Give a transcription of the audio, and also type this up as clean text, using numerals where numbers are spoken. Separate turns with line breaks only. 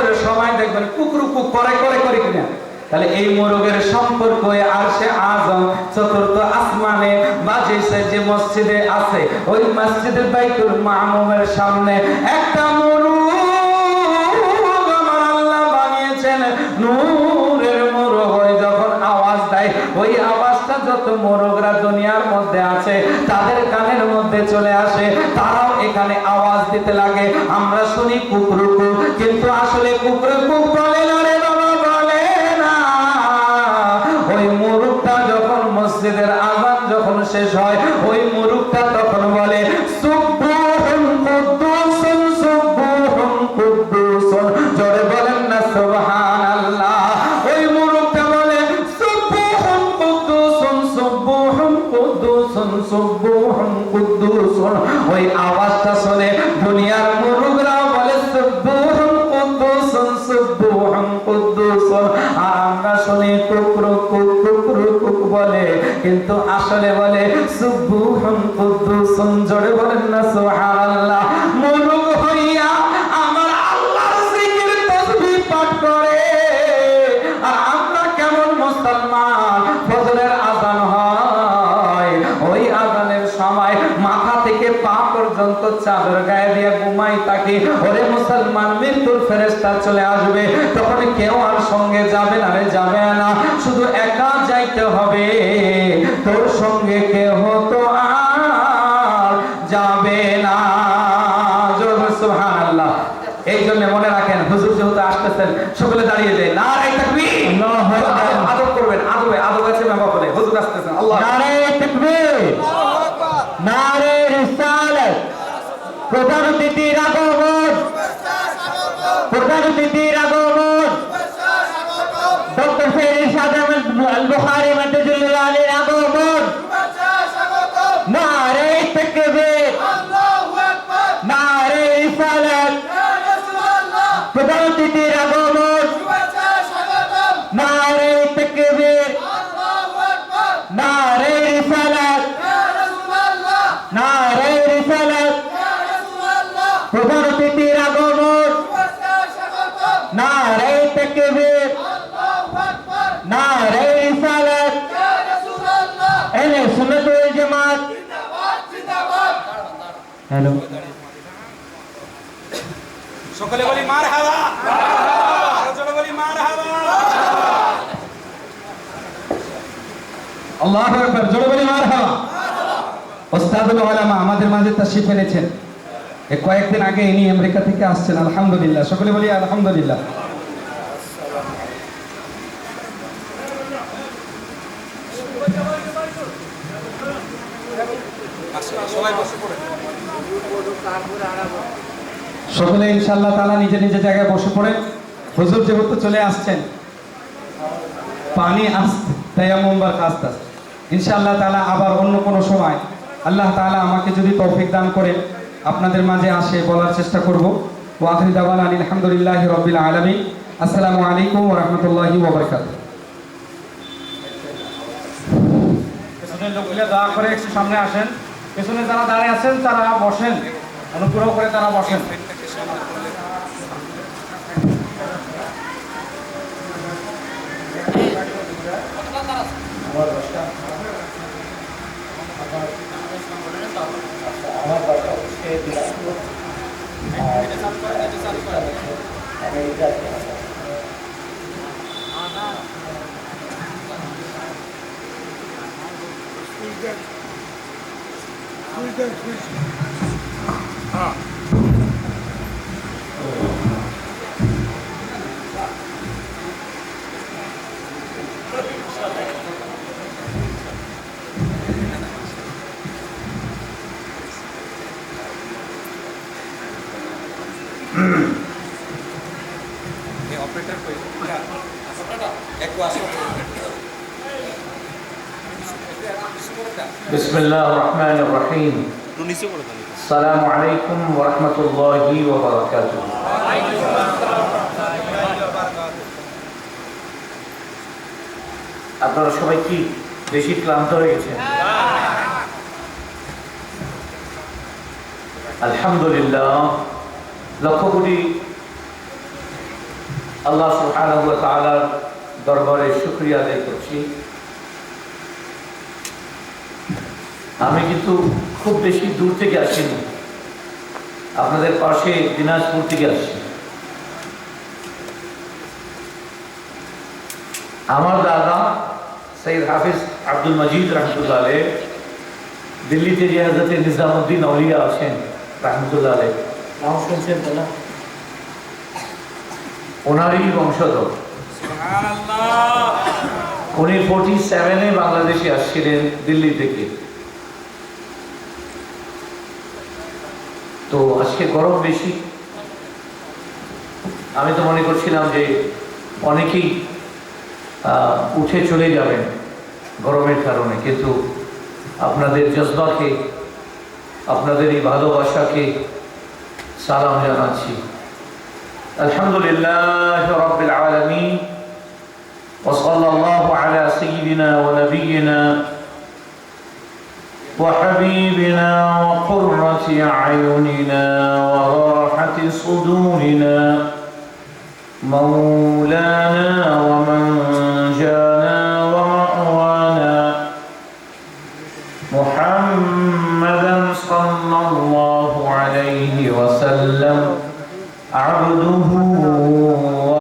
মোরগের সময় দেখবেন কুকরুকু করে করে করে কিনা, তাহলে এই মোরগের সম্পর্ক আরশে আযম চতুর্থ আসমানে বাজেছে যে মসজিদে আছে, ওই মসজিদের বাইতুল মামুমের সামনে একটা মোরগ আমার আল্লাহ বানিয়েছেন নূরের মোরগ। ওই যখন আওয়াজ দেয়, ওই আওয়াজটা যত মোরগরা দুনিয়ার মধ্যে আছে তাদের কানের মধ্যে চলে আসে, তারাও এখানে আওয়াজ দিতে লাগে। আমরা শুনি কুকরুকু, কিন্তু আসলে কুকরুকু বলে না রে বাবা, বলে না। ওই মোরগটা যখন মসজিদের আযান যখন শেষ হয়, ওই মোরগটা তখন বলে সুবহান কুদ্দুসুন সুবহান কুদ্দুসুন, জোরে বলেন না সুবহানাল্লাহ। ওই মোরগটা বলে সুবহান কুদ্দুসুন সুবহান কুদ্দুসুন সুবহান কুদ্দুসুন। ওই আওয়াজটা শুনে দুনিয়ার মোরগরা বলে সুবহান কুদ্দুসুন সুবহান কুদ্দুসুন, আর আমরা শুনি কুকরুকু কুকরুকু বলে, কিন্তু আসলে বলে সুবহান কুদ্দুসুন। জোরে বলেন না সুবহানাল্লাহ। মোরগ হইয়া আমার আল্লাহর জিকির তাসবিহ পাঠ করে, আর আমরা কেমন মুসলমান, ফজরের আযান হয়, ওই আযানের সময় মাথা থেকে পা পর্যন্ত চাদর গায়ে দিয়ে ঘুমাই থাকি। ওরে মুসলমান, মৃত্যুর ফেরেশতা চলে আসবে, তখন কেউ আর সঙ্গে যাবে না রে, যাবে না, শুধু একা যাইতে হবে, তোর সঙ্গে কেউ তো আর যাবে না। সুবহানাল্লাহ। এই জন্য মনে রাখেন, হুজুর যেহেতু আসতেছেন, সকলে দাঁড়িয়ে যায়, নারে তাকবীর, আল্লাহু আকবার, আদব করবেন, আদব আছে বাবা বলে, হুজুর আসতেছেন, আল্লাহ,
নারে তাকবীর, আল্লাহু আকবার, নারে রিসালাত, প্রধান অতিথির আগমন, প্রধান অতিথির আগমন, ডক্টর ফেরিস আজম আল বুখারী মাদ্দাজিল্লাহ আলীর আগমন, নারে তাকবীর, আল্লাহু আকবার, নারে রিসালাত, প্রধান অতিথির আগমন, নারে তাকবীর, আল্লাহু আকবার, নারে রিসালাত, নারে রিসালাত, প্রধান অতিথির আগমন, নারে তাকবীর, নারে রিসালাত, আহলে সুন্নাত ওয়াল জামাত জিন্দাবাদ। হ্যালো,
সকলে বলি মারহাবা, সকলে বলি মারহাবা, আল্লাহু আকবার, জোরে বলি মারহাবা। ওস্তাদুল উলামা আমাদের মাঝে তাশরীফ এনেছেন, এই কয়েকদিন আগে ইনি আমেরিকা থেকে আসছেন, আলহামদুলিল্লাহ, সকলে বলি আলহামদুলিল্লাহ। সকলে ইনশাআল্লাহ তাআলা নিজে নিজে জায়গায় বসে পড়েন। হুজুর যেহেতু চলে আসছেন, পানি আসতে তায়াম্মুম বারখাস্ত, ইনশাআল্লাহ তাআলা আবার অন্য কোনো সময় আল্লাহ তাআলা আমাকে যদি তৌফিক দান করেন আপনাদের মাঝে আসে বলার চেষ্টা করব। ওয়া আখিরু দাওয়ানা আলহামদুলিল্লাহি রাব্বিল আলামিন। আসসালামু আলাইকুম ওয়া রাহমাতুল্লাহি ওয়া বারাকাতুহু। পেছনের লোকগুলো দয়া করে একটু সামনে আসেন, পেছনে যারা দাঁড়িয়ে আছেন তারা বসেন, অনুগ্রহ করে তারা বসেন।
बिस्मिल्लाहिर रहमानिर रहीम। अस्सलामु अलैकुम व रहमतुल्लाहि व बाराकातुहू। আপনারা সবাই কি বেশি ক্লান্ত হয়ে গেছেন? আলহামদুলিল্লাহ, লক্ষ কোটি আল্লাহ সুবহানাহু ওয়া তাআলার দরবারে শুকরিয়া আদায় করছি। আমি কিন্তু খুব বেশি দূর থেকে আসিনি, আপনাদের পাশে দিনাজপুর থেকে আসছি। আমার দাদা সৈয়দ হাফিজ আব্দুল মজিদ রহমতুল্লাহ আলাইহ দিল্লিতে যে হযরত নিজামউদ্দিন আউলিয়া আছেন রহমতুল্লাহ আলাইহ, নাম শুনছেন তো না? ওনারই বংশধর। উনি 47-এ বাংলাদেশে আসছিলেন দিল্লি থেকে। তো আজকে গরম বেশি, আমি তো মনে করছিলাম যে অনেকেই উঠে চলে যাবেন গরমের কারণে, কিন্তু আপনাদের জজবাকে, আপনাদের এই ভালোবাসাকে সালাম জানাচ্ছি। আলহামদুলিল্লাহ রাব্বিল আলামিন ওয়া সাল্লাল্লাহু আলা সাইয়্যিদিনা ওয়া নাবিয়্যিনা ওয়া হাবিবিনা ওয়া কুররাতি আয়ুনিনা ওয়া রাহাতি সুদুরিনা مولانا ومنجانا ومأوانا محمدا صلى الله عليه وسلم عبده